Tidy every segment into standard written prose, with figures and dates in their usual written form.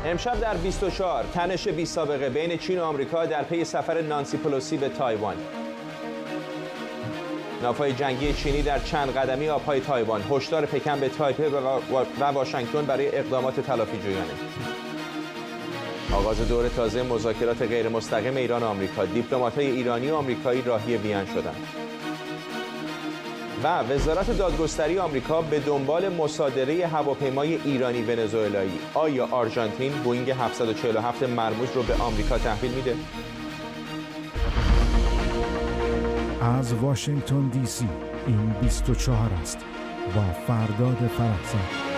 امشب در 24 تنش بی سابقه بین چین و آمریکا در پی سفر نانسی پلوسی به تایوان. ناوهای جنگی چینی در چند قدمی آبهای تایوان. هشدار پکن به تایپی و واشنگتن برای اقدامات تلافی جویانه. آغاز دور تازه مذاکرات غیر مستقیم ایران و آمریکا. دیپلمات‌های ایرانی و آمریکایی راهی وین شدند. و وزارت دادگستری آمریکا به دنبال مصادره هواپیمای ایرانی ونزوئلایی. آیا آرژانتین بوئینگ 747 مرموز رو به آمریکا تحویل میده؟ از واشنگتن دی سی این 24 است با فرداد فرحزاد.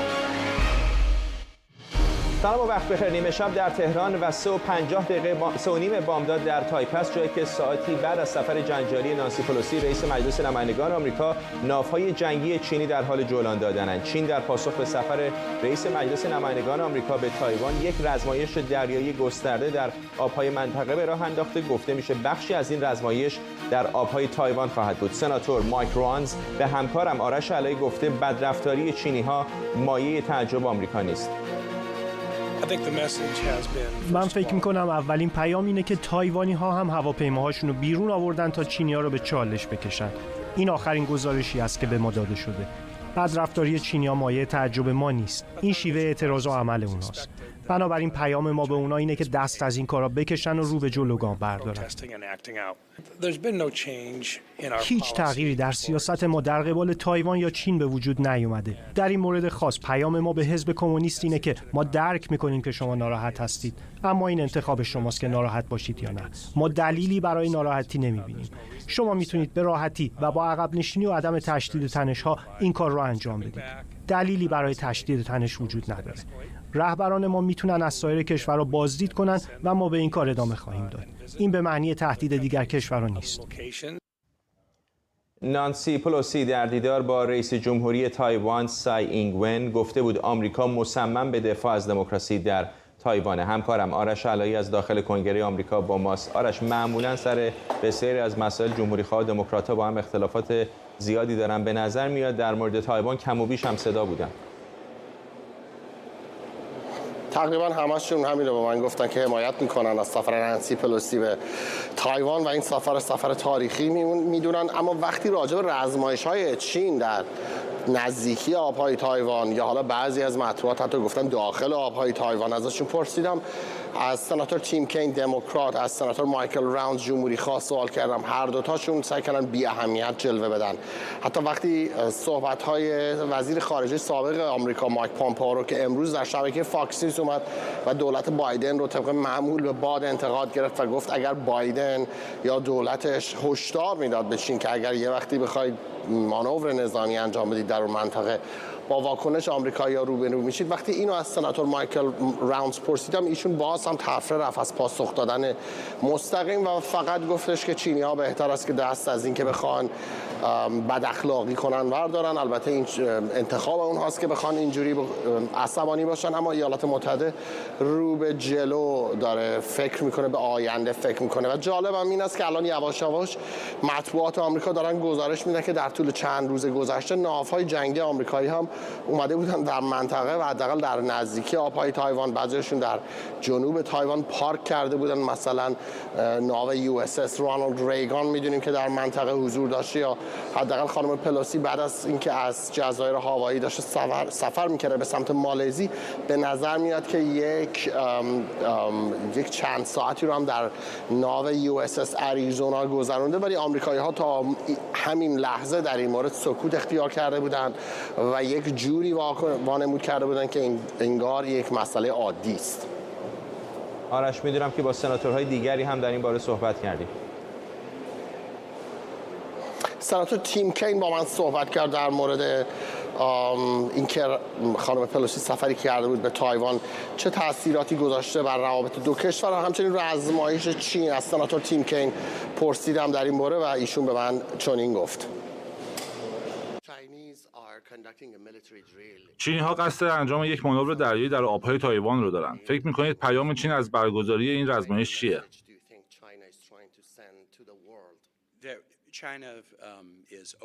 سلام و وقت بخیر. نیمه شب در تهران و 3:50 بامداد در تایپه است، جایی که ساعتی بعد از سفر جنجالی نانسی پلوسی رئیس مجلس نمایندگان آمریکا، ناوهای جنگی چینی در حال جولان دادنند. چین در پاسخ به سفر رئیس مجلس نمایندگان آمریکا به تایوان یک رزمایش دریایی گسترده در آبهای منطقه به راه انداخته. گفته میشه بخشی از این رزمایش در آبهای تایوان خواهد بود. سناتور مایک رانز به همکارم آرش علایی گفته بدرفتاری چینی‌ها مایه تعجب آمریکا نیست. من فکر میکنم اولین پیام اینه که تایوانی ها هم هواپیماهاشون رو بیرون آوردن تا چینی‌ها رو به چالش بکشن. این آخرین گزارشی است که به ما داده شده. بدرفتاری چینی‌ها مایه تعجب ما نیست. این شیوه اعتراض و عمل اوناست. بنابراین پیام ما به اونا اینه که دست از این کارا بکشن و رو به جلو گام بردارن. هیچ تغییری در سیاست ما در قبال تایوان یا چین به وجود نیومده. در این مورد خاص پیام ما به حزب کمونیست اینه که ما درک میکنیم که شما ناراحت هستید، اما این انتخاب شماست که ناراحت باشید یا نه. ما دلیلی برای ناراحتی نمیبینیم. شما میتونید به راحتی و با عقب نشینی و عدم تشدید تنش‌ها این کار رو انجام بدید. دلیلی برای تشدید تنش وجود نداره. رهبران ما میتونن از سایر کشورها بازدید کنن و ما به این کار ادامه خواهیم داد. این به معنی تهدید دیگر کشورها نیست. نانسی پلوسی در دیدار با رئیس جمهوری تایوان سای اینگ ون گفته بود آمریکا مصمم به دفاع از دموکراسی در تایوانه. همکارم آرش علایی از داخل کنگره آمریکا با ماست. آرش، معمولا سر بسیاری از مسائل جمهوری‌خواه و دموکرات‌ها با هم اختلافات زیادی دارن. به نظر میاد در مورد تایوان کم و بیش هم صدا بودن. تقریبا همشون همین رو به من گفتن که حمایت میکنن از سفر نانسی پلوسی به تایوان و این سفر تاریخی میدونن. اما وقتی راجع به رزمایش‌های چین در نزدیکی آبهای تایوان یا حالا بعضی از مطبوعات حتی گفتن داخل آبهای تایوان ازشون پرسیدم، از سناتور تیم کین دموکرات، از سناتور مایکل راونز جمهوری خواه سوال کردم، هر دوتاشون سعی کردن بی اهمیت جلوه بدن. حتی وقتی صحبت‌های وزیر خارجه سابق آمریکا مایک پامپئو رو که امروز در شبکه فاکس نیوز اومد و دولت بایدن رو طبق معمول به باد انتقاد گرفت و گفت اگر بایدن یا دولتش هشدار میداد به چین که اگر یه وقتی بخواید مانور نظامی انجام بدید در اون منطقه با واکنش آمریکایی‌ها روبرو میشید. وقتی اینو از سناتور مایکل راونز پرسیدم، ایشون باز هم تفره رفت از پاسخ دادن مستقیم و فقط گفتش که چینی‌ها بهتر است که دست از این که بخوان بد اخلاقی کنن وردارن. البته این انتخاب اونهاست که بخوان اینجوری عصبانی باشن، اما ایالات متحده رو به جلو داره فکر میکنه، به آینده فکر میکنه. و جالبم این است که الان یواش یواش مطبوعات آمریکا دارن گزارش میدن که در طول چند روز گذشته ناوهای جنگی آمریکایی هم اومده بودن در منطقه و حداقل در نزدیکی آبهای تایوان، بعضیشون در جنوب تایوان پارک کرده بودن. مثلا ناو USS رونالد ریگان میدونیم که در منطقه حضور داشته، یا حداقل خانم پلوسی بعد از اینکه از جزایر هاوایی داشته سفر میکرده به سمت مالزی، به نظر میاد که یک چند ساعتی رو هم در ناو USS اریزونا گذرونده، ولی آمریکایی‌ها تا همین لحظه در این مورد سکوت اختیار کرده بودند و یک جوری وانمود کرده بودند که انگار یک مسئله عادی است. آرش، میدونم که با سناتورهای دیگری هم در این باره صحبت کردیم. سناتور تیم کین با من صحبت کرد در مورد اینکه خانم پلوسی سفری کرده بود به تایوان چه تأثیراتی گذاشته بر روابط دو کشور و همچنین رزمایش چین. از سناتور تیم کین پرسیدم در این باره و ایشون به من چنین گفت. چینی‌ها قصد انجام یک مانور دریایی در آبهای تایوان رو دارن. فکر می‌کنید پیام چین از برگزاری این رزمایش چیه؟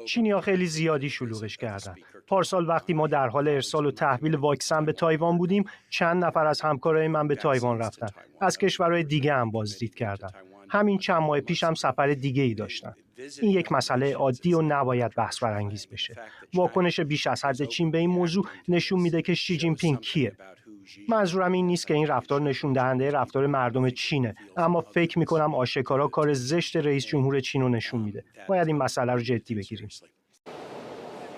چینی‌ها خیلی زیادی شلوغش کردن. پارسال وقتی ما در حال ارسال و تحویل واکسن به تایوان بودیم، چند نفر از همکارای من به تایوان رفتن. از کشورهای دیگه هم بازدید کردن. همین چند ماه پیش هم سفر دیگه‌ای داشتن. این یک مسئله عادی و نباید بحث برانگیز بشه. واکنش بیش از حد چین به این موضوع نشون میده که شی جین پینگ کیه. منظورم این نیست که این رفتار نشون دهنده رفتار مردم چینه، اما فکر میکنم آشکارا کار زشت رئیس جمهور چین رو نشون میده. باید این مسئله رو جدی بگیریم.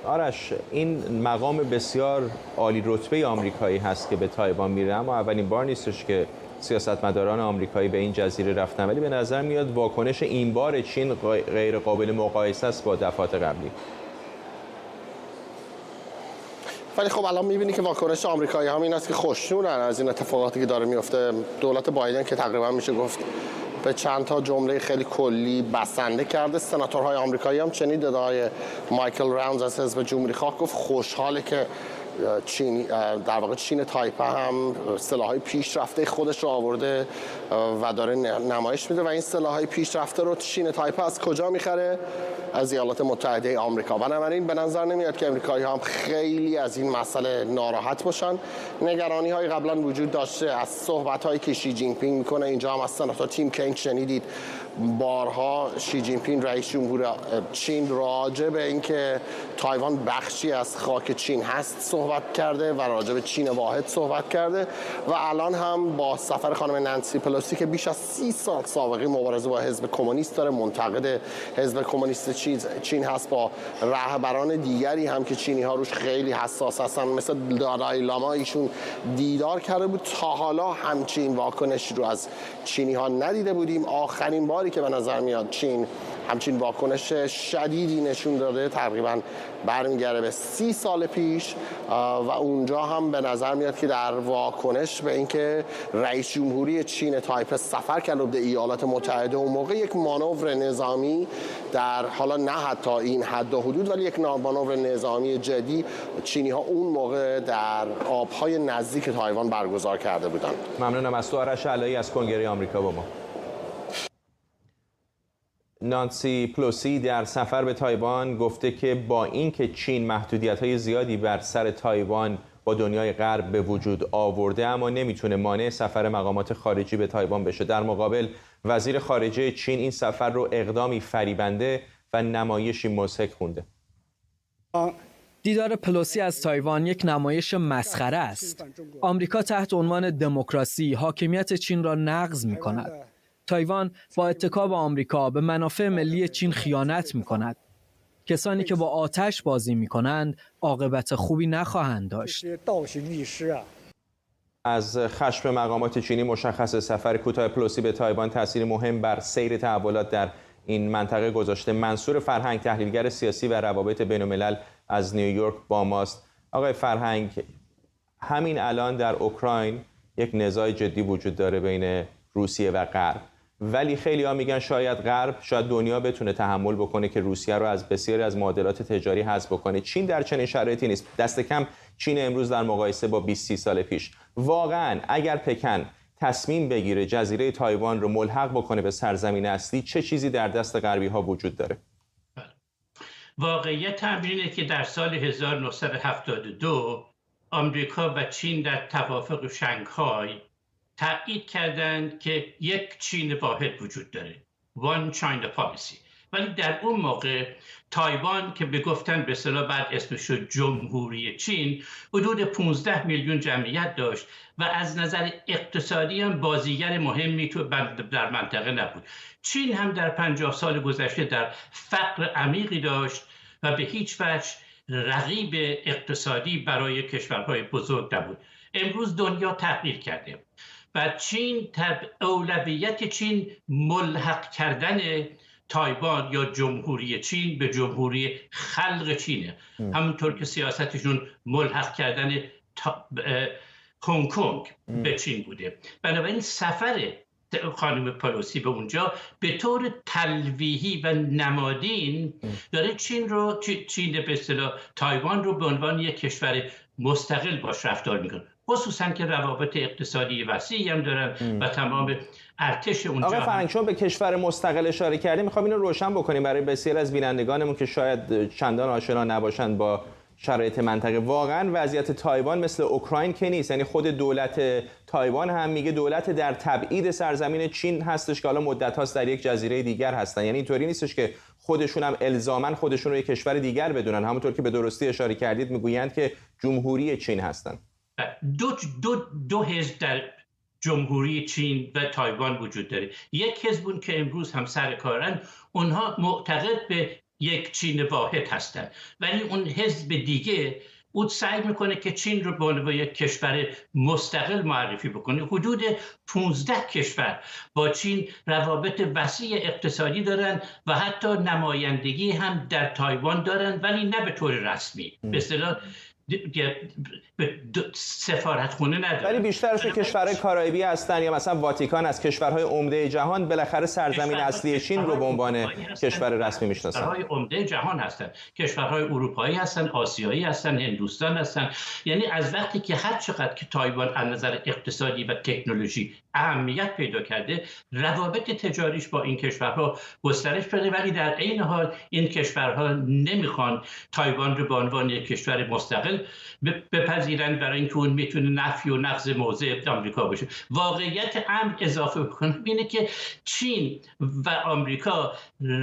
آرش، این مقام بسیار عالی رتبه آمریکایی هست که به تایوان میره، اما اولین بار نیستش که سیاستمداران آمریکایی به این جزیره رفتن، ولی به نظر میاد واکنش این بار چین غیر قابل مقایسه است با دفعات قبلی. ولی خب الان می‌بینی که واکنش آمریکایی هم این است که خوشنودن از این اتفاقاتی که داره میفته. دولت بایدن که تقریبا میشه گفت به چند تا جمله خیلی کلی بسنده کرده. سناتورهای آمریکایی هم چنین ادعای مایکل راونز از حزب جمهوری‌خواه گفت خوشحاله که در واقع چین تایپه هم سلاح‌های پیشرفته خودش رو آورده و داره نمایش میده و این سلاح‌های پیشرفته رو چین تایپه از کجا میخره؟ از ایالات متحده آمریکا. بنابراین به نظر نمیاد که آمریکایی‌ها هم خیلی از این مسئله ناراحت باشن. نگرانی‌های قبلا وجود داشته از صحبت‌هایی که شی جین پینگ میکنه. اینجا هم از سناتور تیم کین شنیدید بارها شی جین پینگ رئیس جمهور چین راجع به اینکه تایوان بخشی از خاک چین هست صحبت کرده و راجع به چین واحد صحبت کرده و الان هم با سفر خانم نانسی پلوسی که بیش از 30 سال سابقه مبارزه با حزب کمونیست داره، منتقد حزب کمونیست چین هست، با رهبران دیگری هم که چینی ها روش خیلی حساس هستن مثل دالای لاما ایشون دیدار کرده بود. تا حالا همچین واکنشی رو از چینی ها ندیده بودیم. آخرین باری که به نظر میاد چین همچین واکنش شدیدی نشون داده تقریبا برمیگرده به 30 سال پیش و اونجا هم به نظر میاد که در واکنش به اینکه رئیس جمهوری چین تایپه سفر کرد به ایالات متحده، اون موقع یک مانور نظامی در حالا نه حتی این حد و حدود ولی یک مانور نظامی جدی چینی ها اون موقع در آبهای نزدیک تایوان برگزار کرده بودند. ممنونم از تو آرش علایی از کنگره آمریکا با ما. نانسی پلوسی در سفر به تایوان گفته که با اینکه چین محدودیت‌های زیادی بر سر تایوان با دنیای غرب به وجود آورده، اما نمیتونه مانع سفر مقامات خارجی به تایوان بشه. در مقابل وزیر خارجه چین این سفر رو اقدامی فریبنده و نمایشی مضحک خونده. دیدار پلوسی از تایوان یک نمایش مسخره است. آمریکا تحت عنوان دموکراسی حاکمیت چین را نقض می‌کند. تایوان با اتکا به آمریکا به منافع ملی چین خیانت می‌کند. کسانی که با آتش بازی می‌کنند عاقبت خوبی نخواهند داشت. از خشم مقامات چینی مشخص سفر کوتاه پلوسی به تایوان تأثیر مهم بر سیر تحولات در این منطقه گذاشته. منصور فرهنگ، تحلیلگر سیاسی و روابط بین‌الملل از نیویورک با ماست. آقای فرهنگ، همین الان در اوکراین یک نزاع جدی وجود داره بین روسیه و غرب، ولی خیلی ها میگن شاید غرب، شاید دنیا بتونه تحمل بکنه که روسیه رو از بسیاری از معادلات تجاری حذف بکنه. چین در چنین شرایطی نیست. دست کم چین امروز در مقایسه با 20-30 سال پیش. واقعا اگر پکن تصمیم بگیره جزیره تایوان رو ملحق بکنه به سرزمین اصلی، چه چیزی در دست غربی ها وجود داره؟ واقعیت اینه که در سال 1972 آمریکا و چین در توافق شانگهای تأکید کردند که یک چین واحد وجود داره، One China Policy. ولی در اون موقع تایوان که به گفتن به اصطلاح بعد اسمش شد جمهوری چین، حدود 15 میلیون جمعیت داشت و از نظر اقتصادی هم بازیگر مهمی تو در منطقه نبود. چین هم در 50 سال گذشته در فقر عمیقی داشت و به هیچ وجه رقیب اقتصادی برای کشورهای بزرگ نبود. امروز دنیا تغییر کرده و چین اولویت چین ملحق کردن تایوان یا جمهوری چین به جمهوری خلق چینه، همونطور که سیاستشون ملحق کردن هنگ کنگ به چین بوده. بنابراین سفر خانم پلوسی به اونجا به طور تلویحی و نمادین داره چین به اصطلاح تایوان رو به عنوان یک کشور مستقل باش رفتار میکنه. خصوصا که روابط اقتصادی وسیعی هم دارن و تمام ارتش اونجا. آقای فرهنگ، چون به کشور مستقل اشاره کردیم، میخوام اینو روشن بکنیم برای بسیار از بینندگانمون که شاید چندان آشنا نباشند با شرایط منطقه. واقعا وضعیت تایوان مثل اوکراین که نیست، یعنی خود دولت تایوان هم میگه دولت در تبعید سرزمین چین هستش که حالا مدت هاست در یک جزیره دیگر هستن. یعنی اینطوری نیستش که خودشون هم الزاماً خودشون رو یک کشور دیگر بدونن، همونطور که به درستی اشاره کردید میگویند که جمهوری چین هستن. دو حزب در جمهوری چین و تایوان وجود داره. یک حزب که امروز هم سر کارن، اونها معتقد به یک چین واحد هستند، ولی اون حزب دیگه اون سعی میکنه که چین رو به عنوان یک کشور مستقل معرفی بکنه. حدود 15 کشور با چین روابط وسیع اقتصادی دارن و حتی نمایندگی هم در تایوان دارن، ولی نه به طور رسمی، به اصطلاح سفارتخونه نداره، ولی بیشترش کشورهای کارائیبی هستن یا مثلا واتیکان از کشورهای عمده جهان بالاخره سرزمین اصلی چین رو به عنوان کشور رسمی میشناسن. کشورهای عمده جهان هستن، کشورهای اروپایی هستن، آسیایی هستن، هندوستان هستن. یعنی از وقتی که هر چقدر که تایوان از نظر اقتصادی و تکنولوژی اهمیت پیدا کرده، روابط تجاریش با این کشورها گسترش پیدا، ولی در عین حال این کشورها نمیخوان تایوان رو به عنوان یک کشور مستقل بپذیرن، برای اینکه اون میتونه نفی و نقض موضع آمریکا باشه. واقعیت امر اضافه بکنم اینه که چین و آمریکا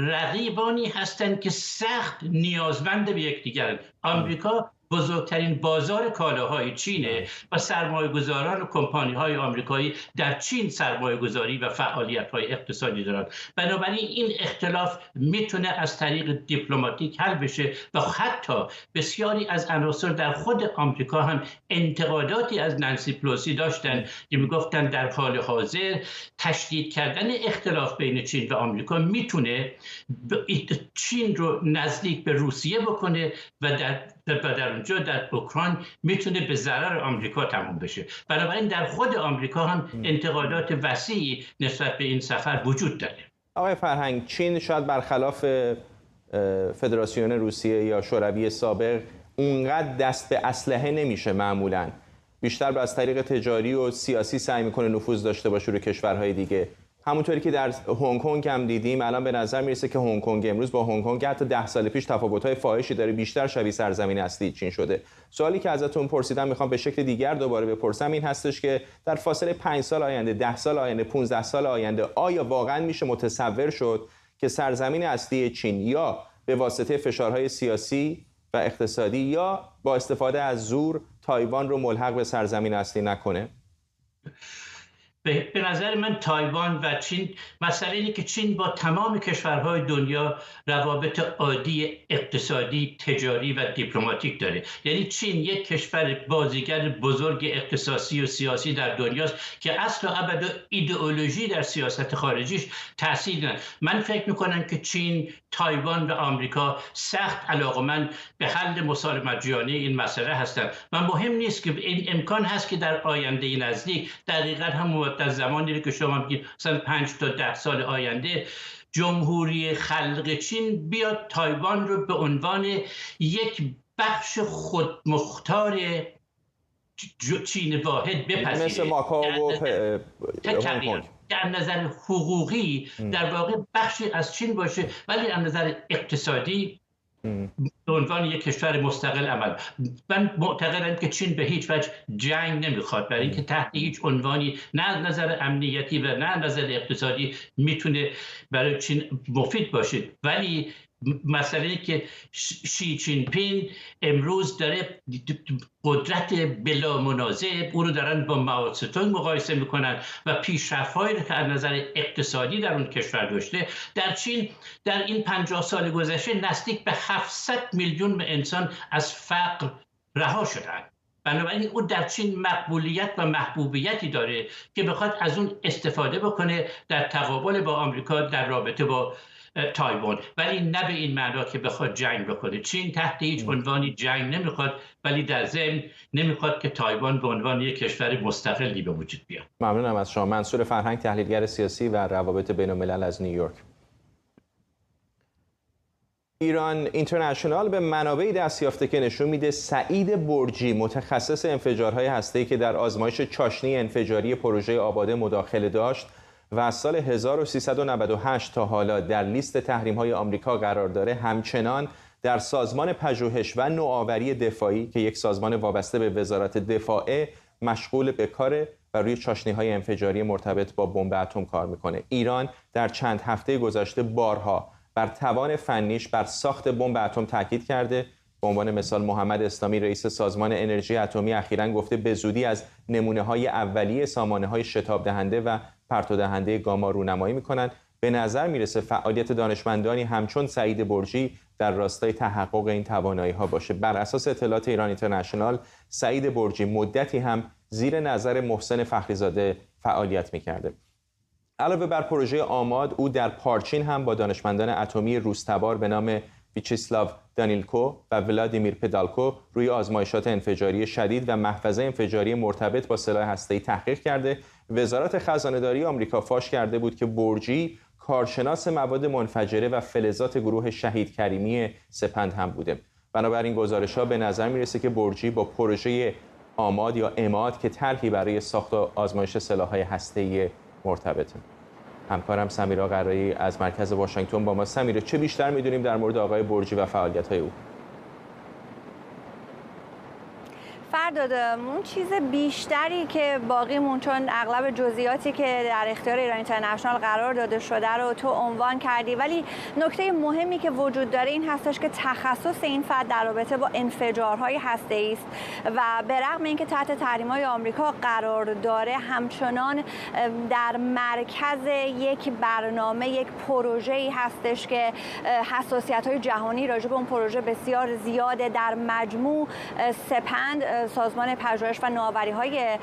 رقیبانی هستند که سخت نیازمند به یکدیگرند. آمریکا بزرگترین بازار کالاهای چینه و سرمایه‌گذاران و کمپانی‌های آمریکایی در چین سرمایه‌گذاری و فعالیت‌های اقتصادی دارند. بنابراین این اختلاف میتونه از طریق دیپلماتیک حل بشه و حتی بسیاری از عناصر در خود آمریکا هم انتقاداتی از نانسی پلوسی داشتن که میگفتن در حال حاضر تشدید کردن اختلاف بین چین و آمریکا میتونه چین رو نزدیک به روسیه بکنه و در اونجا در اوکراین میتونه به ضرر آمریکا تموم بشه. بنابراین در خود آمریکا هم انتقادات وسیعی نسبت به این سفر وجود داره. آقای فرهنگ، چین شاید برخلاف فدراسیون روسیه یا شوروی سابق اونقدر دست به اسلحه نمیشه، معمولاً بیشتر از طریق تجاری و سیاسی سعی میکنه نفوذ داشته باشه رو کشورهای دیگه. همونطوری که در هنگ کنگ هم دیدیم، الان به نظر میرسه که هنگ کنگ امروز با هنگ کنگ حتی 10 سال پیش تفاوت‌های فاحشی داره، بیشتر شبیه سرزمین اصلی چین شده. سوالی که ازتون پرسیدم میخوام به شکل دیگر دوباره بپرسم این هستش که در فاصله 5 سال آینده، 10 سال آینده، 15 سال آینده آیا واقعا میشه متصور شد که سرزمین اصلی چین یا به واسطه فشارهای سیاسی و اقتصادی یا با استفاده از زور تایوان رو ملحق به سرزمین اصلی نکنه؟ به نظر من تایوان و چین، مسئله اینه که چین با تمام کشورهای دنیا روابط عادی اقتصادی، تجاری و دیپلماتیک داره. یعنی چین یک کشور بازیگر بزرگ اقتصادی و سیاسی در دنیاست که اصل و ابد ایدئولوژی در سیاست خارجیش تاثیر نداره. من فکر میکنم که چین، تایوان و آمریکا سخت علاقمند به حل مسالمت جهانی این مسئله هستند و مهم نیست که این امکان هست که در آینده نزدیک، دقیقاً هم در زمانی که شما میگید مثلا 5 تا 10 سال آینده، جمهوری خلق چین بیاد تایوان رو به عنوان یک بخش خودمختار چین واحد بپذیره. مثل ماکائو و هنگ کنگ. در نظر حقوقی در واقع بخشی از چین باشه، ولی از نظر اقتصادی به عنوان یک کشور مستقل عمل. من معتقدم که چین به هیچ وجه جنگ نمیخواد، برای اینکه تحت هیچ عنوانی نه از نظر امنیتی و نه از نظر اقتصادی میتونه برای چین مفید باشه. ولی مسئله اینه که شی جین پینگ امروز داره قدرت بلا منازع او رو دارن با مائو تزدونگ مقایسه میکنن و پیشرفت‌هایی که از نظر اقتصادی در اون کشور داشته. در چین در این 50 سال گذشته نزدیک به 700 میلیون انسان از فقر رها شدن. بنابراین او در چین مقبولیت و محبوبیتی داره که بخواد از اون استفاده بکنه در تقابل با آمریکا در رابطه با تایوان، ولی نه به این معنا که بخواد جنگ بکنه. چین تحت هیچ عنوانی جنگ نمیخواد، ولی در ضمن نمیخواد که تایوان به عنوان یک کشور مستقلی به وجود بیاد. ممنونم از شما. منصور فرهنگ، تحلیلگر سیاسی و روابط بین الملل از نیویورک. ایران اینترنشنال به منابعی دست یافته که نشون میده سعید برجی، متخصص انفجارهای هسته‌ای که در آزمایش چاشنی انفجاری پروژه آباده مداخله داشت و از سال 1398 تا حالا در لیست تحریم‌های آمریکا قرار داره، همچنان در سازمان پژوهش و نوآوری دفاعی که یک سازمان وابسته به وزارت دفاع مشغول به کار و روی چاشنی‌های انفجاری مرتبط با بمب اتم کار میکنه. ایران در چند هفته گذشته بارها بر توان فنیش بر ساخت بمب اتم تاکید کرده. به عنوان مثال محمد اسلامی رئیس سازمان انرژی اتمی اخیراً گفته به زودی از نمونه‌های اولیه سامانه‌های شتاب دهنده و پرتو دهنده گاما رونمایی می‌کنند. به نظر میرسه فعالیت دانشمندانی همچون سعید برجی در راستای تحقق این توانایی‌ها باشه. بر اساس اطلاعات ایران اینترنشنال، سعید برجی مدتی هم زیر نظر محسن فخریزاده فعالیت می‌کرده. علاوه بر پروژه آماد، او در پارچین هم با دانشمندان اتمی روس‌تبار به نام ویچیسلاو دانیلکو و ولادیمیر پدالکو روی آزمایشات انفجاری شدید و محفظه انفجاری مرتبط با سلاح هسته‌ای تحقیق کرده. وزارت خزانه‌داری آمریکا فاش کرده بود که برجی کارشناس مواد منفجره و فلزات گروه شهید کریمی سپند هم بوده. بنابراین گزارش‌ها به نظر میرسه که برجی با پروژه آماد یا اماد که طرحی برای ساخت و آزمایش سلاح‌های هسته‌ای مرتبطه. همکارم سمیرا قرایی از مرکز واشنگتن با ما. سمیرا، چه بیشتر می‌دونیم در مورد آقای برجی و فعالیت‌های او؟ فرداد، اون چیز بیشتری که باقیمون، چون اغلب جزئیاتی که در اختیار ایران اینترنشنال قرار داده شده رو تو عنوان کردی، ولی نکته مهمی که وجود داره این هستش که تخصص این فرد در رابطه با انفجارهای هسته‌ای است و به رغم اینکه تحت تحریم‌های آمریکا قرار داره، همچنان در مرکز یک برنامه، یک پروژه‌ای هستش که حساسیت‌های جهانی راجع به اون پروژه بسیار زیاده. در مجموع سپند، سازمان پژوهش و نوآوری‌های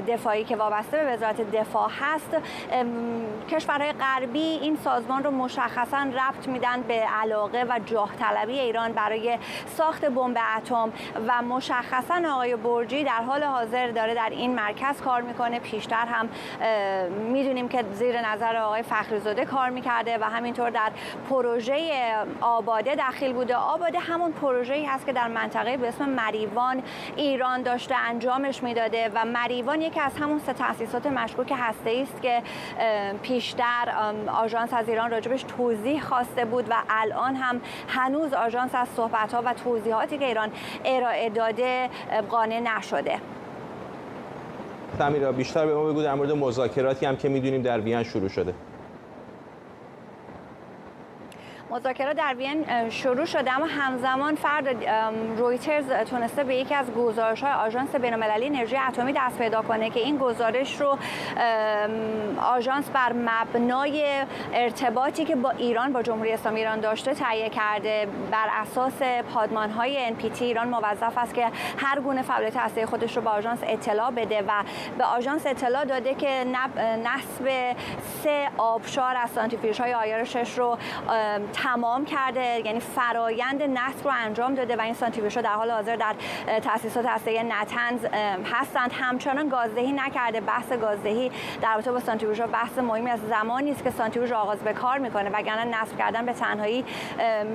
دفاعی که وابسته به وزارت دفاع هست، کشورهای غربی این سازمان رو مشخصاً ربط میدن به علاقه و جاه طلبی ایران برای ساخت بمب اتم و مشخصاً آقای برجی در حال حاضر داره در این مرکز کار میکنه. پیشتر هم میدونیم که زیر نظر آقای فخریزاده کار میکرده و همینطور در پروژه آباده دخیل بوده. آباده همون پروژه‌ای هست که در منطقه به اسم مریوان ایران داشته انجامش میداده و مریوان یکی از همون سه تأسیسات مشکوک هسته‌ای است که پیشتر آژانس از ایران راجبش توضیح خواسته بود و الان هم هنوز آژانس از صحبت‌ها و توضیحاتی که ایران ارائه داده قانع نشده. سمیرا، بیشتر به ما بگو در مورد مذاکراتی هم که میدونیم در وین شروع شده. مذاکرات در وین شروع شده، اما همزمان رویترز تونسته به یکی از گزارش‌های آژانس بین‌المللی انرژی اتمی دست پیدا کنه که این گزارش رو آژانس بر مبنای ارتباطی که با ایران، با جمهوری اسلامی ایران داشته تهیه کرده. بر اساس پادمان‌های NPT ایران موظف است که هر گونه فعالیت هسته‌ای خودش رو به آژانس اطلاع بده و به آژانس اطلاع داده که نصب 3 آبشار از سانتریفیوژهای آیار 6 رو تمام کرده، یعنی فرایند نصب رو انجام داده و این سانتریفیوژها در حال حاضر در تأسیسات هسته‌ای نتنز هستند. همچنان گازدهی نکرده. بحث گازدهی در رابطه با سانتریفیوژها بحث مهمی از زمانی است که سانتریفیوژ آغاز به کار میکنه، وگرنه نصب کردن به تنهایی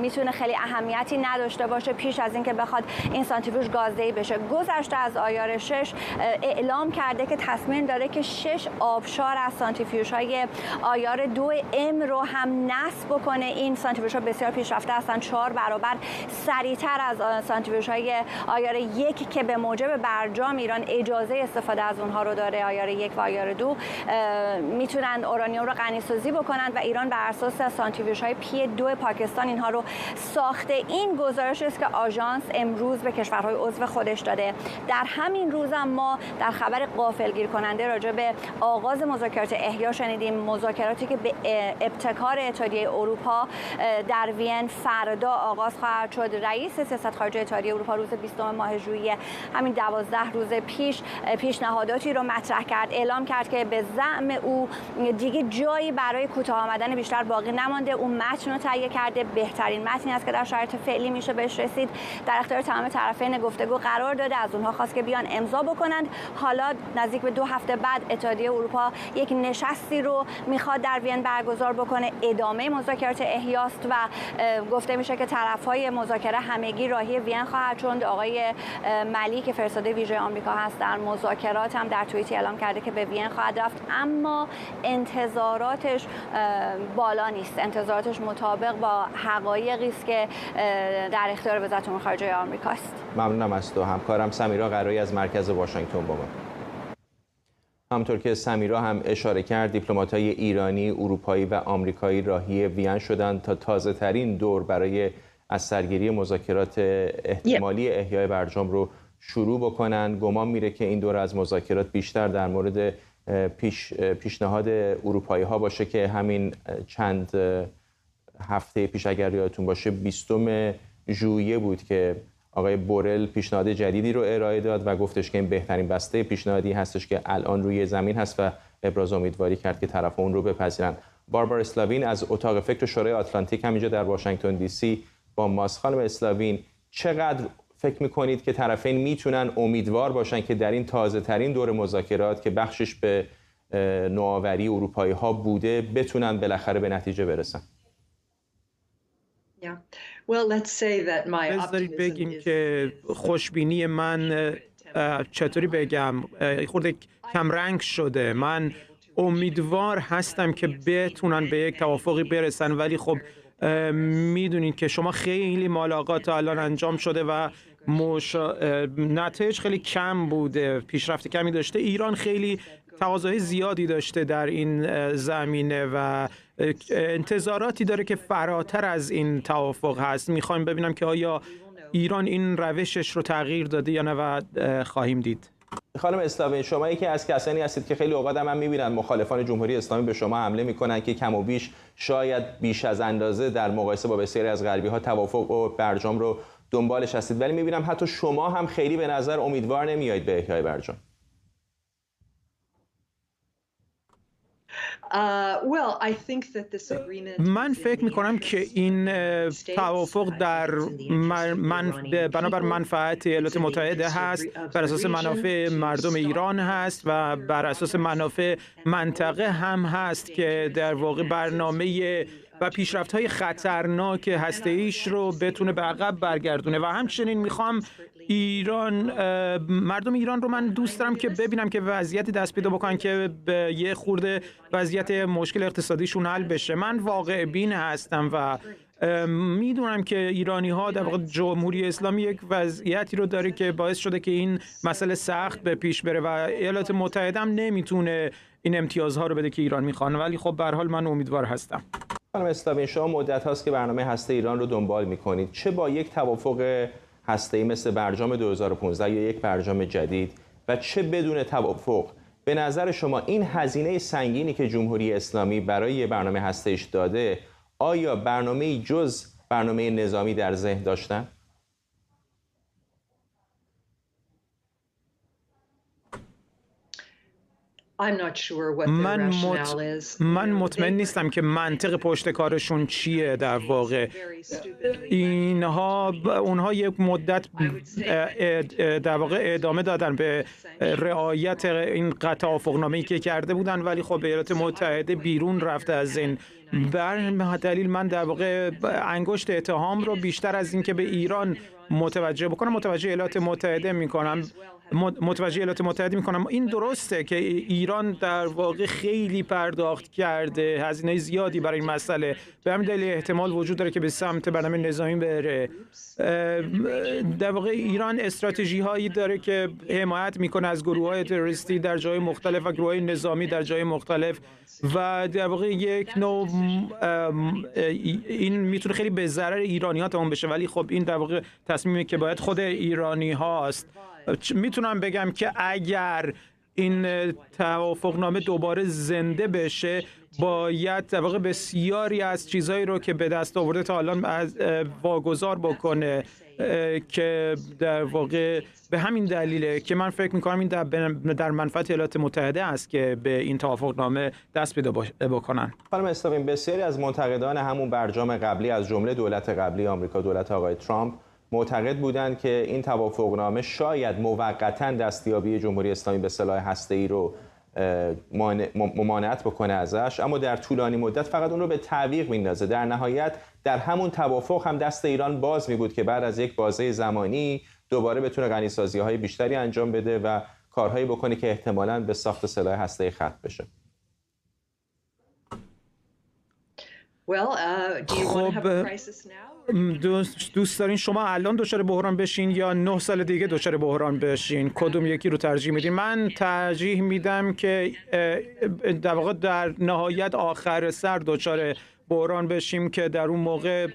میتونه خیلی اهمیتی نداشته باشه پیش از اینکه بخواد این سانتریفیوژ گازدهی بشه. گذشته از آیار 6 اعلام کرده که تصمیم داره که 6 آبشار از سانتریفیوژهای آیار 2M رو هم نصب بکنه. این سانتریفیوژها بسیار پیشرفته هستند، 4 برابر سریعتر از سانتریفیوژهای آیار 1 که به موجب برجام ایران اجازه استفاده از اونها رو داره. آیار 1 و آیار 2 میتونن اورانیوم رو غنی‌سازی بکنن و ایران بر اساس سانتریفیوژهای P2 پاکستان اینها رو ساخته. این گزارش است که آژانس امروز به کشورهای عضو خودش داده. در همین روز هم ما در خبر غافلگیر کننده راجع به آغاز مذاکرات احیا شنیدیم. مذاکراتی که به ابتکار اتحادیه اروپا در وین فردا آغاز خواهد شد. رئیس سیاست خارجی اتحادیه اروپا روز 20 ماه ژوئیه، همین 12 روز پیش، پیشنهاداتی رو مطرح کرد. اعلام کرد که به زعم او دیگه جایی برای کوتاه آمدن بیشتر باقی نمانده. اون متن رو تهیه کرده، بهترین متنی است که در شرایط فعلی میشه بهش رسید. در اختیار تمام طرفین گفتگو قرار داده. از اونها خواست که بیان امضا بکنند. حالا نزدیک به 2 هفته بعد اتحادیه اروپا یک نشستی رو میخواد در وین برگزار بکنه. ادامه مذاکرات احیاس است و گفته میشه که طرف‌های مذاکره همگی راهی وین خواهد شد. آقای ملی که فرستاده ویژه آمریکا هست در مذاکرات هم در توییتی اعلام کرده که به وین خواهد رفت، اما انتظاراتش بالا نیست. انتظاراتش مطابق با حقایقی است که در اختیار وزارت امور خارجه آمریکاست. ممنونم از تو. همکارم سمیرا قرایی از مرکز واشنگتن با ما. همونطور که سمیرا هم اشاره کرد، دیپلمات‌های ایرانی، اروپایی و آمریکایی راهی وین شدند تا تازه‌ترین دور برای از سرگیری مذاکرات احتمالی احیای برجام رو شروع بکنن. گمان میره که این دور از مذاکرات بیشتر در مورد پیشنهاد اروپایی ها باشه که همین چند هفته پیش اگر یادتون باشه 20 ژوئیه بود که آقای بورل پیشنهاد جدیدی رو ارائه داد و گفتش که این بهترین بسته پیشنهادی هستش که الان روی زمین هست و ابراز امیدواری کرد که طرف اون رو بپذیرن. باربارا اسلاوین از اتاق فکر شورای آتلانتیک همینجا در واشنگتن دی سی با ماست. خانم اسلاوین، چقدر فکر میکنید که طرفین میتونن امیدوار باشن که در این تازه ترین دور مذاکرات که بخشش به نوآوری اروپایی ها بوده بتونن بالاخره به نتیجه برسن؟ بذارید بگیم که خوشبینی من چطوری بگم خورده کمرنگ شده. من امیدوار هستم که بتونن به یک توافقی برسن، ولی خب میدونید که شما خیلی ملاقات الان انجام شده و نتایج خیلی کم بوده، پیشرفت کمی داشته. ایران خیلی تقاضای زیادی داشته در این زمینه و انتظاراتی داره که فراتر از این توافق هست. میخوایم ببینم که آیا ایران این روشش رو تغییر داده یا نه و خواهیم دید. خانم اسلاوین، شما یکی از کسانی هستید که خیلی اوقات هم میبینن مخالفان جمهوری اسلامی به شما حمله میکنن که کم و بیش شاید بیش از اندازه در مقایسه با بسیاری از غربی ها توافق و برجام رو دنبالش هستید، ولی میبینم حتی شما هم خیلی به نظر امیدوار نمیایید به احیای برجام. من فکر میکنم که این توافق بنابر منفعت ایالات متحده هست، بر اساس منافع مردم ایران هست و بر اساس منافع منطقه هم هست که در واقع برنامه و پیشرفت‌های خطرناک هسته‌ایش رو بتونه به عقب برگردونه. و همچنین میخوام مردم ایران رو من دوست دارم که ببینم که وضعیتی دست پیدا بکنن که به یه خورده وضعیت مشکل اقتصادیشون حل بشه. من واقع بین هستم و میدونم که ایرانی ها در واقع جمهوری اسلامی یک وضعیتی رو داره که باعث شده که این مسئله سخت به پیش بره و ایالات متحده هم نمیتونه این امتیازها رو بده که ایران میخوان، ولی خب به هر حال من امیدوار هستم. خانم اسلاوین، شما مدت هاست که برنامه هسته ایران رو دنبال میکنید. چه با یک توافق هسته‌ای مثل برجام 2015 یا یک برجام جدید و چه بدون توافق، به نظر شما این هزینه سنگینی که جمهوری اسلامی برای برنامه هسته‌ایش داده، آیا برنامه‌ای جز برنامه نظامی در ذهن داشتن؟ من مطمئن نیستم که منطق پشت کارشون چیه. در واقع اونها یک مدت در واقع ادامه دادن به رعایت این توافقنامه‌ای که کرده بودن، ولی خب ایالات متحده بیرون رفته از این. بر دلیل من در واقع انگشت اتهام رو بیشتر از این که به ایران متوجه بکنم متوجه ایالات متحده میکنم. این درسته که ایران در واقع خیلی پرداخت کرده، هزینه زیادی برای این مسئله، به همین دلیل احتمال وجود داره که به سمت برنامه نظامی بره. در واقع ایران استراتژی هایی داره که حمایت میکنه از گروه های تروریستی در جای مختلف و گروه های نظامی در جای مختلف و در واقع یک نوع این میتونه خیلی به ضرر ایرانی ها تمام بشه، ولی خب این در واقع تصمیمی که باید خود ایرانی هاست. میتونم بگم که اگر این توافقنامه دوباره زنده بشه، باید در واقع بسیاری از چیزهایی رو که به دست آورده تا الان واگذار بکنه، که در واقع به همین دلیله که من فکر میکنم این در منفعت ایالات متحده است که به این توافقنامه دست پیدا بکنن. خانم اسلاوین، بسیاری از منتقدان همون برجام قبلی از جمله دولت قبلی آمریکا، دولت آقای ترامپ، معتقد بودند که این توافقنامه شاید موقتاً دستیابی جمهوری اسلامی به سلاح هسته‌ای رو ممانعت بکنه ازش، اما در طولانی مدت فقط اون رو به تعویق میندازه. در نهایت در همون توافق هم دست ایران باز می بود که بعد از یک بازه زمانی دوباره بتونه غنی‌سازی‌های بیشتری انجام بده و کارهایی بکنه که احتمالاً به ساخت سلاح هسته‌ای ختم بشه. دوست دارین شما الان دچار بحران بشین یا 9 سال دیگه دچار بحران بشین؟ کدوم یکی رو ترجیح میدین؟ من ترجیح میدم که در واقع در نهایت آخر سر دچار بحران بشیم که در اون موقع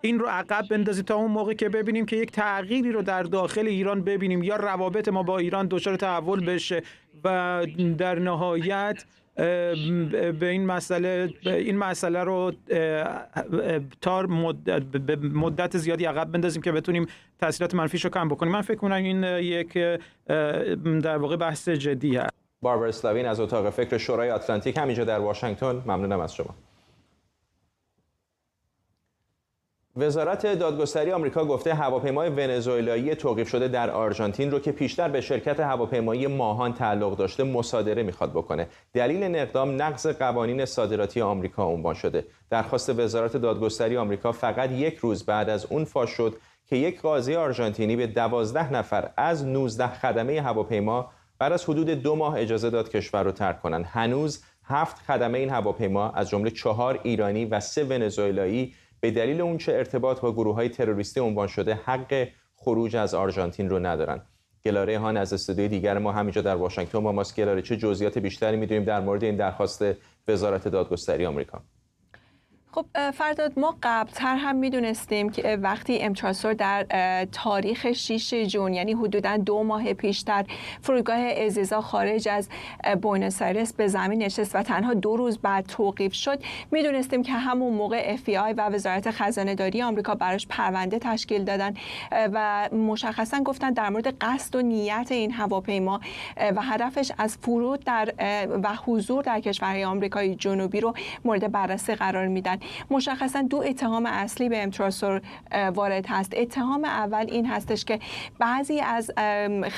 این رو عقب بندازیم تا اون موقع که ببینیم که یک تغییری رو در داخل ایران ببینیم یا روابط ما با ایران دچار تحول بشه و در نهایت به این مسئله رو تا مدت زیادی عقب بندازیم که بتونیم تاثیرات منفیش رو کم بکنیم. من فکر کنم این یک در واقع بحث جدی هست. باربارا اسلاوین از اتاق فکر شورای آتلانتیک همینجا در واشنگتن، ممنونم از شما. وزارت دادگستری آمریکا گفته هواپیمای ونزوئلایی توقیف شده در آرژانتین رو که پیشتر به شرکت هواپیمایی ماهان تعلق داشته مصادره میخواد بکنه. دلیل این اقدام نقض قوانین صادراتی آمریکا عنوان شده. درخواست وزارت دادگستری آمریکا فقط یک روز بعد از اون فاش شد که یک قاضی آرژانتینی به 12 نفر از 19 خدمه هواپیما بعد از حدود 2 ماه اجازه داد کشور رو ترک کنند. هنوز 7 خدمه این هواپیما از جمله 4 ایرانی و 3 ونزوئلایی به دلیل اونچه ارتباط با گروه‌های تروریستی عنوان شده حق خروج از آرژانتین رو ندارن. گلاره هان از استودیوی دیگر ما همینجا در واشنگتن با ماست. گلاره، چه جزئیات بیشتری می‌دونیم در مورد این درخواست وزارت دادگستری آمریکا؟ خب فرداد، ما قبلتر هم میدونستیم که وقتی امچاسور در تاریخ 6 جون یعنی حدوداً 2 ماه پیشتر فرودگاه ازیزا خارج از بوئنوس آیرس به زمین نشست و تنها 2 روز بعد توقیف شد، میدونستیم که همون موقع FBI و وزارت خزانه‌داری آمریکا براش پرونده تشکیل دادن و مشخصاً گفتن در مورد قصد و نیت این هواپیما و هدفش از فرود در و حضور در کشورهای آمریکای جنوبی رو مورد بررسی قرار میدن. مشخصاً 2 اتهام اصلی به امچاسور وارد هست. اتهام اول این هستش که بعضی از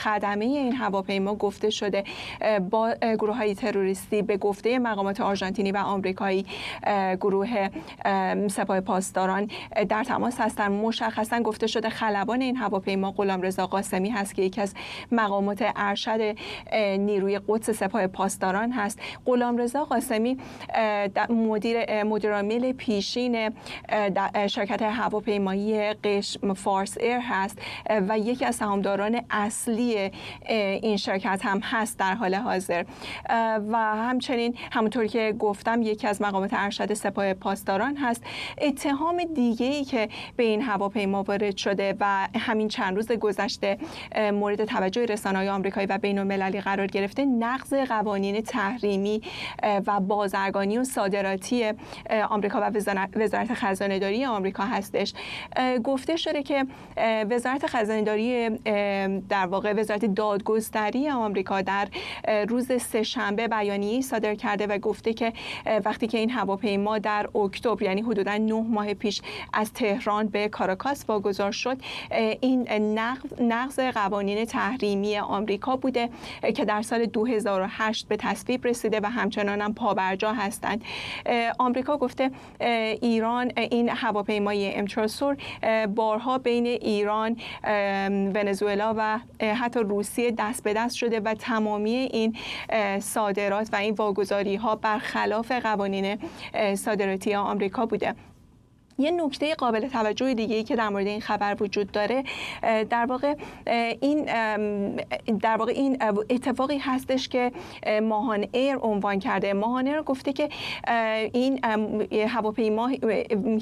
خدمه این هواپیما گفته شده با گروه‌های تروریستی به گفته مقامات آرژانتینی و آمریکایی گروه سپاه پاسداران در تماس هستند. مشخصاً گفته شده خلبان این هواپیما غلامرضا قاسمی هست که یکی از مقامات ارشد نیروی قدس سپاه پاسداران هست. غلامرضا قاسمی مدیرعامل پیشین شرکت هواپیمایی قشم فارس ایر هست و یکی از سهامداران اصلی این شرکت هم هست در حال حاضر و همچنین همونطور که گفتم یکی از مقامات ارشد سپاه پاسداران هست. اتهام دیگه‌ای که به این هواپیما وارد شده و همین چند روز گذشته مورد توجه رسانه‌های آمریکایی و بین‌المللی قرار گرفته نقض قوانین تحریمی و بازرگانی و صادراتی آمریکا و وزارت خزانه‌داری آمریکا هستش. گفته شده که وزارت خزانه‌داری در واقع وزارت دادگستری آمریکا در روز سه‌شنبه بیانیه‌ای صادر کرده و گفته که وقتی که این هواپیما در اکتبر یعنی حدوداً 9 ماه پیش از تهران به کاراکاس واگذار شد، این نقض قوانین تحریمی آمریکا بوده که در سال 2008 به تصویب رسیده و همچنان هم پابرجا هستند. آمریکا گفته ایران این هواپیمای امچاسور بارها بین ایران، ونزوئلا و حتی روسیه دست به دست شده و تمامی این صادرات و این واگذاری ها برخلاف قوانین صادراتی آمریکا بوده. یه نکته قابل توجه دیگه‌ای که در مورد این خبر وجود داره در واقع این اتفاقی هستش که ماهان ایر عنوان کرده. ماهان ایر گفته که این هواپیما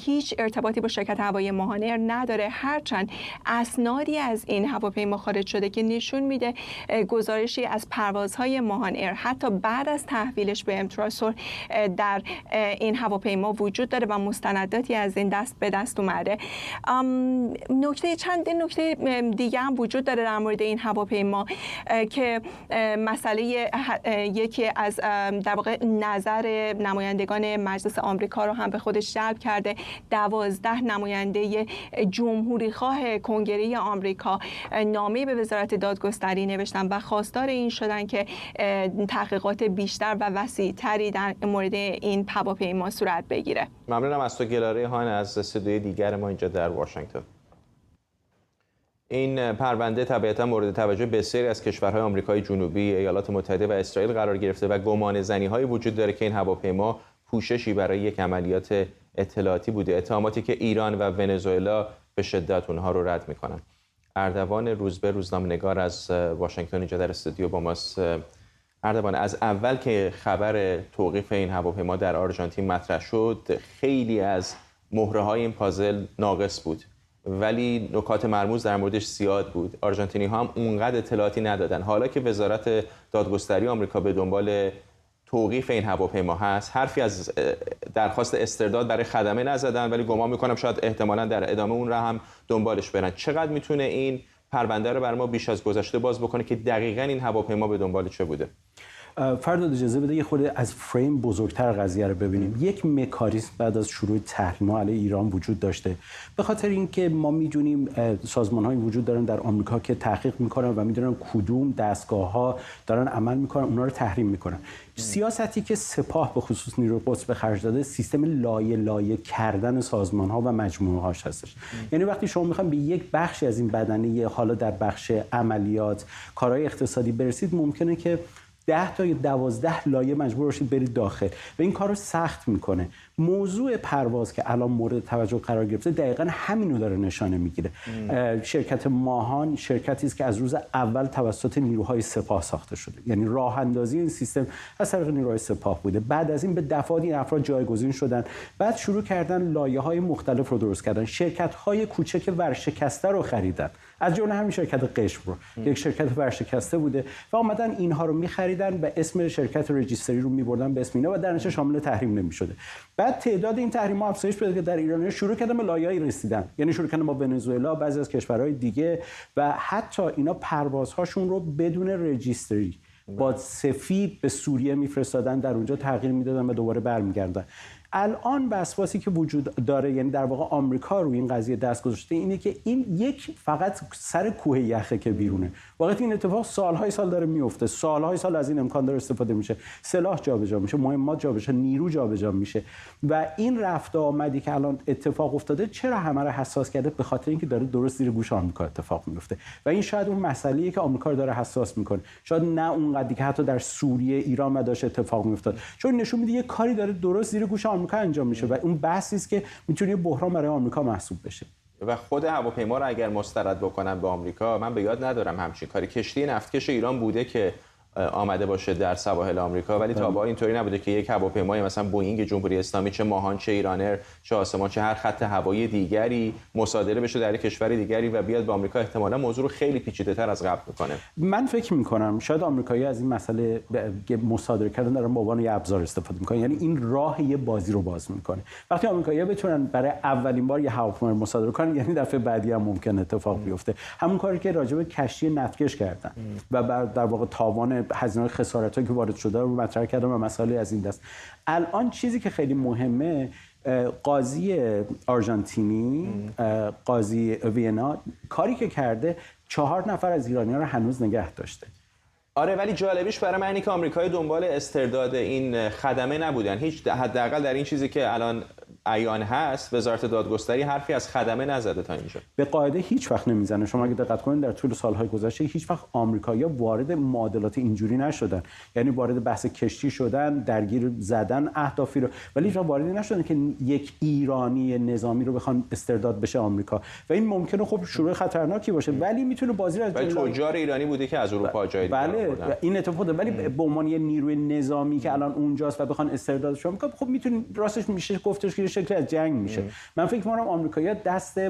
هیچ ارتباطی با شرکت هوایی ماهان ایر نداره، هرچند اسنادی از این هواپیما خارج شده که نشون میده گزارشی از پروازهای ماهان ایر حتی بعد از تحویلش به امچاسور در این هواپیما وجود داره و مستنداتی از این دست به دست اومده. چند نکته دیگه هم وجود داره در مورد این هواپیما که مسئله یکی از در واقع نظر نمایندگان مجلس آمریکا رو هم به خودش جلب کرده. 12 نماینده جمهوری خواه کنگره آمریکا نامه به وزارت دادگستری نوشتن و خواستار این شدن که تحقیقات بیشتر و وسیع‌تری در مورد این هواپیما صورت بگیره. ممنونم از تو گلاره هان از استودیوی دیگر ما اینجا در واشنگتن. این پرونده طبیعتا مورد توجه بسیاری از کشورهای آمریکای جنوبی، ایالات متحده و اسرائیل قرار گرفته و گمانه‌زنی‌هایی وجود داره که این هواپیما پوششی برای یک عملیات اطلاعاتی بوده، اتهاماتی که ایران و ونزوئلا به شدت اونها رو رد میکنن. اردوان روزبه روزنامه‌نگار از واشنگتن اینجا در استودیو با ماست. اردوان، از اول که خبر توقیف این هواپیما در آرژانتین مطرح شد، خیلی از مهره‌های این پازل ناقص بود، ولی نکات مرموز در موردش زیاد بود. آرژانتینی‌ها هم اونقدر اطلاعاتی ندادن. حالا که وزارت دادگستری آمریکا به دنبال توقیف این هواپیما هست، حرفی از درخواست استرداد برای خدمه نزدن، ولی گمان میکنم شاید احتمالاً در ادامه اون را هم دنبالش برن. چقدر میتونه این پرونده رو برای ما بیش از گذشته باز بکنه که دقیقاً این هواپیما به دنبال چه بوده؟ فرداد اجازه بده یه خورده از فریم بزرگتر قضیه رو ببینیم. یک مکانیزم بعد از شروع تحریم‌ها علیه ایران وجود داشته، به خاطر اینکه ما می‌دونیم سازمان‌هایی وجود دارن در آمریکا که تحقیق می‌کنن و می‌دونن کدوم دستگاه‌ها دارن عمل می‌کنن، اونها رو تحریم می‌کنن. سیاستی که سپاه به خصوص نیروی قدس به خرج داده، سیستم لایه کردن سازمان‌ها و مجموعه‌هاش هستش. یعنی وقتی شما می‌خواید به یک بخشی از این بدنه، حالا در بخش عملیات، کارهای اقتصادی برسید، ممکنه که 10 تا 12 لایه مجبور باشید برید داخل و این کار رو سخت میکنه. موضوع پرواز که الان مورد توجه قرار گرفته دقیقاً همینو داره نشانه میگیره. شرکت ماهان شرکتی است که از روز اول توسط نیروهای سپاه ساخته شده، یعنی راه اندازی این سیستم از طریق نیروهای سپاه بوده. بعد از این به دفعات این افراد جایگزین شدن، بعد شروع کردن لایه‌های مختلف رو درست کردن. شرکت‌های کوچک ورشکسته رو خریدن، از جمله همین شرکت قشم رو، یک شرکت ورشکسته بوده و اومدن اینها رو می‌خریدن و اسم شرکت رجیستری رو می‌بردن به اسم اینا و در نتیجه شامل تحریم نمی‌شده. بعد تعداد این تحریم‌ها افزایش پیدا کرد، در ایران شروع کردن به لایه‌ای رسیدن، یعنی شروع کردن با ونزوئلا، بعضی از کشورهای دیگه و حتی اینا پروازهاشون رو بدون رجیستری با سفید به سوریه میفرستادن، در اونجا تغییر میدادن و دوباره برمیگردن. الان وسواسی که وجود داره، یعنی در واقع آمریکا روی این قضیه دست گذاشته، اینه که این یک فقط سر کوه یخه که بیرونه. واقعا این اتفاق سالهای سال داره میفته، سالهای سال از این امکان داره استفاده میشه، سلاح جابجا میشه، مهمات جابجا، نیرو جابجا میشه و این رفت و آمدی که الان اتفاق افتاده چرا همه رو حساس کرده؟ به خاطر اینکه داره درست زیر گوش آمریکا اتفاق میفته و این شاید اون مسئله‌ایه که آمریکا رو داره حساس میکنه، شاید نه اونقدری که حتی در سوریه ایران داشت اتفاق میافتاد، چون نشون میده یه کاری داره درست زیر گوش آمریکا انجام میشه و اون بحثی است که میتونه بحران برای آمریکا محسوب بشه. و خود هواپیما رو اگر مسترد بکنن به آمریکا، من به یاد ندارم همچین کاری. کشتی نفتکش ایران بوده که آمده باشه در سواحل آمریکا، ولی تا با اینطوری نبوده که یک هواپیمای مثلا بوئینگ جمهوری اسلامی، چه ماهان، چه ایرانر، چه آسمان، چه هر خط هوایی دیگری مصادره بشه در کشور دیگری و بیاد به آمریکا. احتمالاً موضوع رو خیلی پیچیده‌تر از قبل می‌کنه. من فکر می‌کنم شاید آمریکایی‌ها از این مسئله مصادره کردن دارن به عنوان یه ابزار استفاده می‌کنن، یعنی این راه یه بازی رو باز می‌کنه. وقتی آمریکایی‌ها بتونن برای اولین بار یه هواپیما مصادره کنن، یعنی دفعه بعدی هم ممکن اتفاق بیفته. همون کاری که راجع به کشتی نفتکش کردن و در واقع تاوان هزینه‌های خسارتایی که وارد شده رو مطرح کردم و مسائلی از این دست. الان چیزی که خیلی مهمه، قاضی آرژانتینی، قاضی وینا، کاری که کرده 4 نفر از ایرانی‌ها رو هنوز نگه داشته. آره، ولی جالبیش برای من اینه که آمریکایی دنبال استرداد این خدمه نبودن. هیچ، حداقل در این چیزی که الان عیان هست، وزارت دادگستری حرفی از خدمه نزده تا اینجا. به قاعده هیچ وقت نمیزنه. شما اگه دقت کنید در طول سالهای گذشته هیچ وقت آمریکایی‌ها وارد معادلات اینجوری نشدن، یعنی وارد بحث کشتی شدن، درگیر زدن اهدافی رو، ولی هیچ وقت وارد نشدن که یک ایرانی نظامی رو بخوان استرداد بشه آمریکا و این ممکنه خب شروع خطرناکی باشه، ولی میتونه بازی رو از تجار ایرانی بوده که از اروپا جای دیگه بردن. این اتفاق ولی به عنوان یه نیروی نظامی که الان اونجاست و بخوان استردادش کنن، خب میتونید راستش میشه گفتش که شکلی از جنگ میشه. من فکر می‌کنم آمریکایی‌ها دست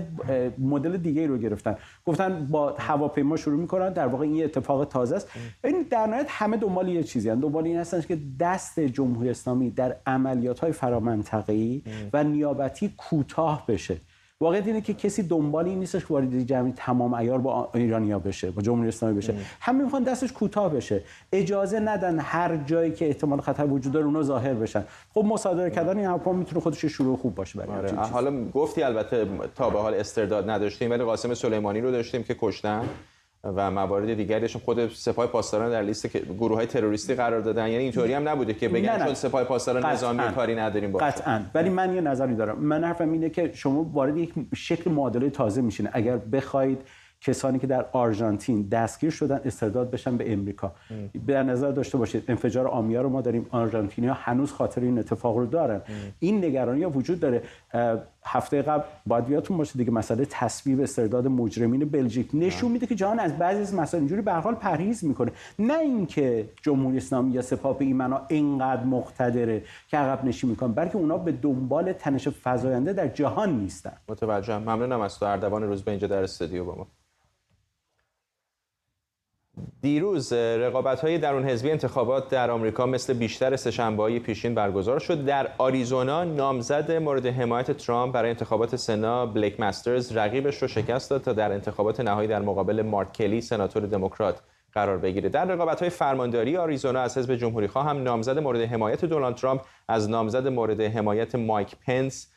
مدل دیگه رو گرفتن، گفتن با هواپیما شروع می‌کنن. در واقع این اتفاق تازه است. این در نهایت همه دنبال یه چیزی هستند، دنبال این هستن که دست جمهوری اسلامی در عملیات‌های فرامنطقه‌ای و نیابتی کوتاه بشه. واقعیت اینه که کسی دنبال این نیستش که وارد جمعی تمام عیار با ایرانیا بشه، با جمهوری اسلامی بشه. همه میخوان دستش کوتاه بشه، اجازه ندن هر جایی که احتمال خطر وجود داره اونها ظاهر بشن. خب مصادره کردن این حرفا میتونه خودش شروع خوب باشه برای حالا گفتی البته تا به حال استرداد نداشتیم، ولی قاسم سلیمانی رو داشتیم که کشتن و موارد دیگریش خود سپاه پاسداران در لیست که گروه‌های تروریستی قرار دادن. یعنی اینطوری هم نبوده که بگن چون سپاه پاسداران نظامی کاری نداریم باشه. قطعاً. ولی من یه نظری دارم. من حرفم اینه که شما وارد یک شکل معادله تازه میشین اگر بخواید کسانی که در آرژانتین دستگیر شدن استرداد بشن به امریکا. به نظر داشته باشید انفجار آمیا رو ما داریم، آرژانتینی‌ها هنوز خاطر این اتفاق رو دارن. این نگرانی‌ها وجود داره. هفته قبل باید یادتون باشه دیگه مسئله تصویب استرداد مجرمین بلژیک نشون میده که جهان از بعضی از مسائل اینجوری به هر حال پرهیز میکنه. نه اینکه جمهوری اسلامی یا سپاه به این معنا اینقدر مقتدره که عقب نشینی میکنه، بلکه اونا به دنبال تنش فزاینده در جهان نیستن. متوجهم. ممنونم از تو اردوان روز به اینجا در استودیو با ما. دیروز رقابت‌های درون حزبی انتخابات در آمریکا مثل بیشتر سه‌شنبه‌های پیشین برگزار شد. در آریزونا نامزد مورد حمایت ترامپ برای انتخابات سنا بلیک مسترز رقیبش رو شکست داد تا در انتخابات نهایی در مقابل مارک کلی سناتور دموکرات قرار بگیره. در رقابت‌های فرمانداری آریزونا از حزب جمهوری‌خواه هم نامزد مورد حمایت دونالد ترامپ از نامزد مورد حمایت مایک پنس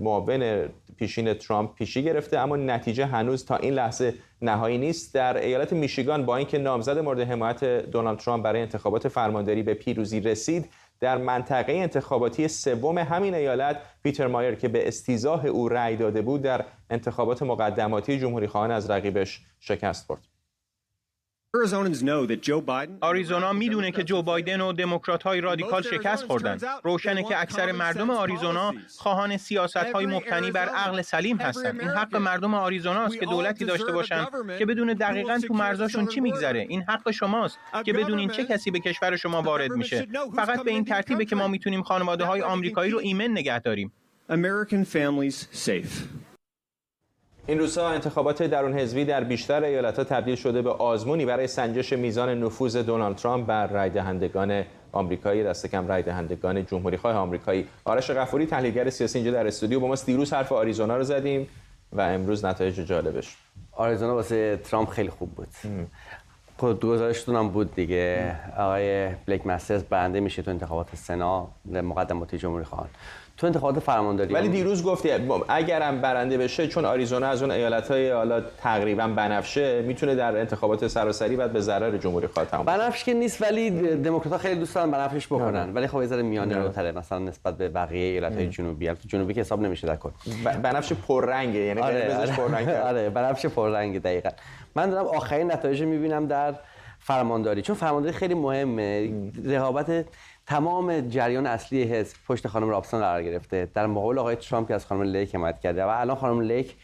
معاون پیشین ترامپ پیشی گرفته، اما نتیجه هنوز تا این لحظه نهایی نیست. در ایالت میشیگان با اینکه نامزد مورد حمایت دونالد ترامپ برای انتخابات فرمانداری به پیروزی رسید، در منطقه انتخاباتی سوم همین ایالت پیتر مایر که به استیضاح او رأی داده بود در انتخابات مقدماتی جمهوری‌خواهان از رقیبش شکست خورد. آریزونا میدونه که جو بایدن و دموکرات‌های رادیکال شکست خوردن. روشنه که اکثر مردم آریزونا خواهان سیاست‌های مبتنی بر عقل سلیم هستن. این حق مردم آریزونا است که دولتی داشته باشن که بدون دقیقاً تو مرزاشون چی میگذره. این حق شماست که بدونین چه کسی به کشور شما وارد میشه. فقط به این ترتیبه که ما میتونیم خانواده‌های آمریکایی رو ایمن نگه داریم. این روزها انتخابات درون حزبی در بیشتر ایالت‌ها تبدیل شده به آزمونی برای سنجش میزان نفوذ دونالد ترامپ بر رای دهندگان آمریکایی، دست کم رای دهندگان جمهوری‌خواه آمریکایی. آرش غفوری تحلیلگر سیاسی اینجا در استودیو با ماست. دیروز حرف آریزونا رو زدیم و امروز نتایج جالبش. آریزونا واسه ترامپ خیلی خوب بود. گزارشتون هم بود دیگه، آقای بلیک مسترز برنده میشه تو انتخابات سنا مقدماتی جمهوری‌خواهان. تو انتخابات فرمانداری ولی دیروز گفتی اگرم برنده بشه، چون آریزونا از اون ایالت‌های حالا تقریبا بنفشه، میتونه در انتخابات سراسری بعد به ضرر جمهوری‌خواه تموم بشه. بنفش که نیست، ولی دموکرات‌ها خیلی دوست دارن بنفش بکنن، ولی خب یه ذره میانه روتره مثلا نسبت به بقیه ایالت‌های جنوبی. البته جنوبی که حساب نمیشه در کل. بنفش پررنگه، یعنی قرمزش پررنگه. آره بنفش پررنگه دقیقاً. من دارم آخرین نتایج می‌بینم در فرمانداری، چون فرمانداری خیلی مهمه. رقابت تمام جریان اصلی حزب پشت خانم رابسون قرار گرفته در مقابل آقای ترامپ که از خانم لیک حمایت کرده و الان خانم لیک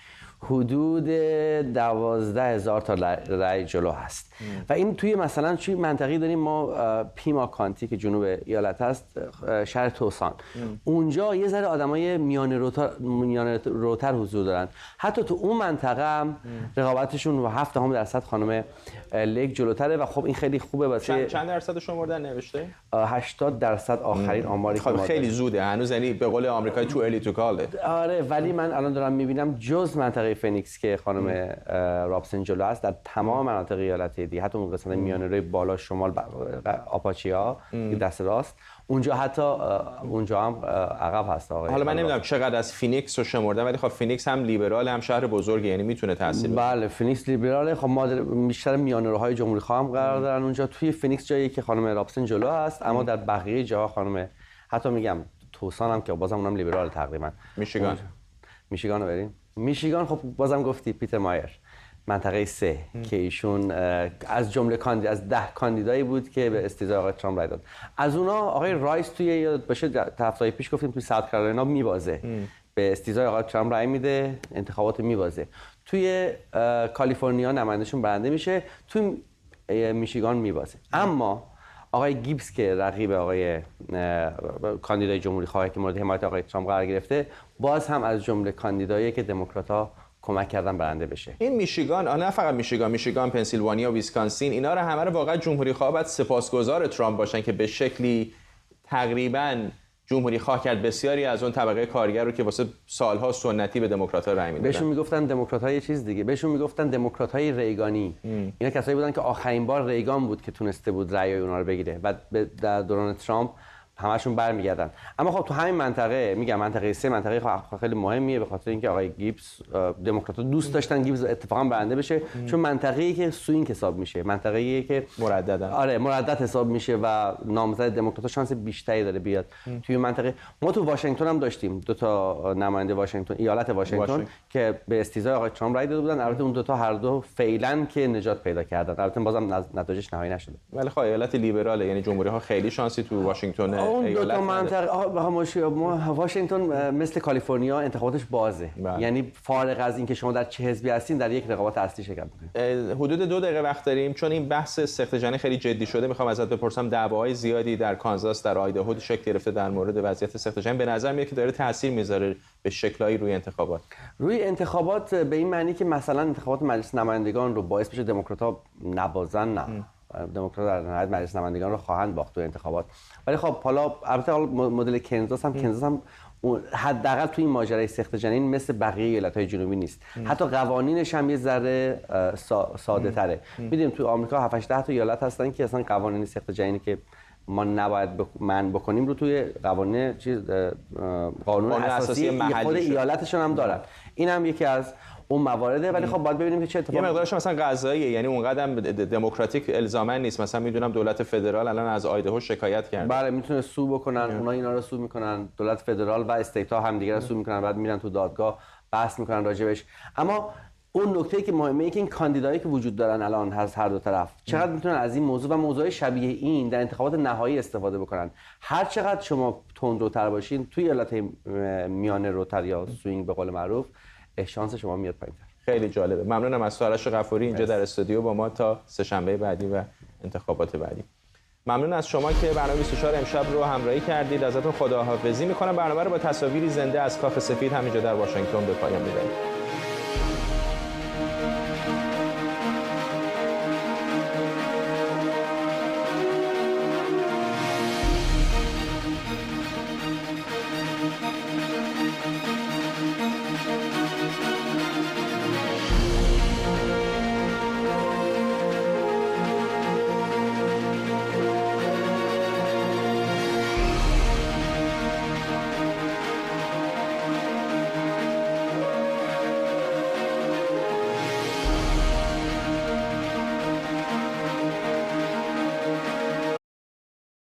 حدود 12,000 تا رای جلو هست. و این توی مثلا توی منطقی داریم ما پیما کانتی که جنوب ایالت هست، شهر توسان، اونجا یه ذره آدمای میانه روتر حضور دارن. حتی تو اون منطقه هم رقابتشون و 7% خانم لیک جلوتره و خب این خیلی خوبه واسه. چند درصد شمردن نوشته؟ 80% آخرین آماری خب خیلی زوده هنوز، یعنی به قول آمریکایی تو ارلی تو کاله. آره ولی من الان دارم میبینم جز منطقه فینیکس که خانم رابسون جلو است، در تمام مناطق ایالت دیگه، حتی اون قسمت میانه روی بالا شمال آپاچیا دست راست، اونجا حتی اونجا هم عقب هست آقای. حالا من نمیدونم چقدر از فینیکس رو شمردن، ولی خب فینیکس هم لیبرال، هم شهر بزرگه، یعنی میتونه تاثیر بذاره. بله فینیکس لیبراله. خب ما بیشتر میانه روهای جمهوری خواهم قرار دارن اونجا. توی فینیکس جایی که خانم رابسون جلو هست، اما در بقیه جاها خانم، حتی میگم توسان هم که بازم اونم لیبرال تقریبا. میشیگان رو بریم. میشیگان خب بازم گفتی پیتر مایر، منطقه 3 که ایشون از جمله از 10 کاندیدایی بود که به استیضاح آقای ترامپ رای داد. از اونها آقای رایس توی یاد باشه هفته پیش گفتیم توی ساوت کارولاینا میبازه، به استیضاح آقای ترامپ رای میده، انتخابات میبازه. توی کالیفرنیا نمایندهشون برنده میشه، توی میشیگان میبازه. اما آقای گیبس که رقیب آقای کاندیدای جمهوری خواهی که مورد حمایت آقای ترامپ قرار گرفته، باز هم از جمله کاندیدایی که دموکرات‌ها کمک کردن برنده بشه. این میشیگان، نه فقط میشیگان، پنسیلوانیا، ویسکانسین، اینا رو همه رو واقعا جمهوری خواه باید سپاسگزار ترامپ باشن که به شکلی تقریباً جمهوری خواه کرد بسیاری از اون طبقه کارگر رو که واسه سالها سنتی به دموکرات‌ها رای میدادن. بهشون میگفتن دموکرات‌ها یه چیز دیگه، بهشون میگفتن دموکرات‌های ریگانی. اینا کسایی بودن که آخرین بار ریگان بود که تونسته بود رأی اونا رو بگیره و در دوران ترامپ همشون برمیگردن. اما خب تو همین منطقه، میگم منطقه 3 منطقه خیلی مهمیه، به خاطر اینکه آقای گیبس، دموکرات‌ها دوست داشتن گیبس اتفاقا برنده بشه، چون منطقه‌ای که سوینگ حساب میشه، منطقه‌ای که مرددن. آره مردد حساب میشه و نامزد دموکرات‌ها شانس بیشتری داره بیاد توی منطقه. ما تو واشنگتن هم داشتیم 2 تا نماینده واشنگتن، ایالت واشنگتن که به استیضای آقای ترامپ رای داده بودن. البته اون 2 تا هر دو فعلا که نجات پیدا کردن، البته بازم نتایجش نهایی نشده. ولی خب ایالت لیبراله، یعنی جمهوری‌ها خیلی شانسی تو واشنگتن اون 2 تا منطقه واشنگتن مثل کالیفرنیا انتخاباتش بازه. یعنی فارغ از اینکه شما در چه حزبی هستین در یک رقابت اصلی شرکت می‌کنید. حدود 2 دقیقه وقت داریم، چون این بحث سخت جانی خیلی جدی شده. میخوام ازت بپرسم، دعواهای زیادی در کانزاس، در آیداهو شکل گرفته در مورد وضعیت سخت جانی. به نظر میاد که داره تاثیر میذاره به شکلایی روی انتخابات. روی انتخابات به این معنی که مثلا انتخابات مجلس نمایندگان رو باعث بشه دموکرات‌ها نبازن، نه. دموکرات در نهایت مجلس نمایندگان رو خواهند باخت تو انتخابات. ولی خب حالا البته مدل کنزاس هم حداقل توی این ماجرای سخت جنین مثل بقیه ایالت‌های جنوبی نیست. حتی قوانینش هم یه ذره ساده‌تره. می‌دونیم تو آمریکا 7-8 تا ایالت هستن که اصلا قوانین سخت جنینی که ما نباید منع بکنیم رو توی قوانین قانون اساسی خود ایالتشون هم دارن. این هم یکی از اون موارده. ولی خب باید ببینیم که چه اتفاقی. یه مقدارش مثلا قضاییه، یعنی اونقدر دموکراتیک الزاما نیست. مثلا میدونم دولت فدرال الان از آیداهو شکایت کرد. بله میتونه سو بکنن، اونا اینا رو سو میکنن، دولت فدرال و استیت ها هم دیگه رو سو میکنن، بعد میرن تو دادگاه بحث میکنن راجبش. اما اون نکته که مهمه اینه که این کاندیدایی که وجود دارن الان از هر دو طرف چقدر میتونن از این موضوع و موضوع شبیه این در انتخابات نهایی استفاده بکنن. هر چقدر شما تندروتر باشین توی ایالت میانه روتر یا سوینگ به قول معروف، شانس شما میاد پایین‌تر. خیلی جالبه. ممنونم از آرش غفوری اینجا در استودیو با ما تا سه‌شنبه بعدی و انتخابات بعدی. ممنون از شما که برنامه 24 امشب رو همراهی کردید. ازتون خداحافظی می‌کنم. برنامه رو با تصاویری زنده از کاخ سفید همینجا در واشنگتن به پایان می‌بریم.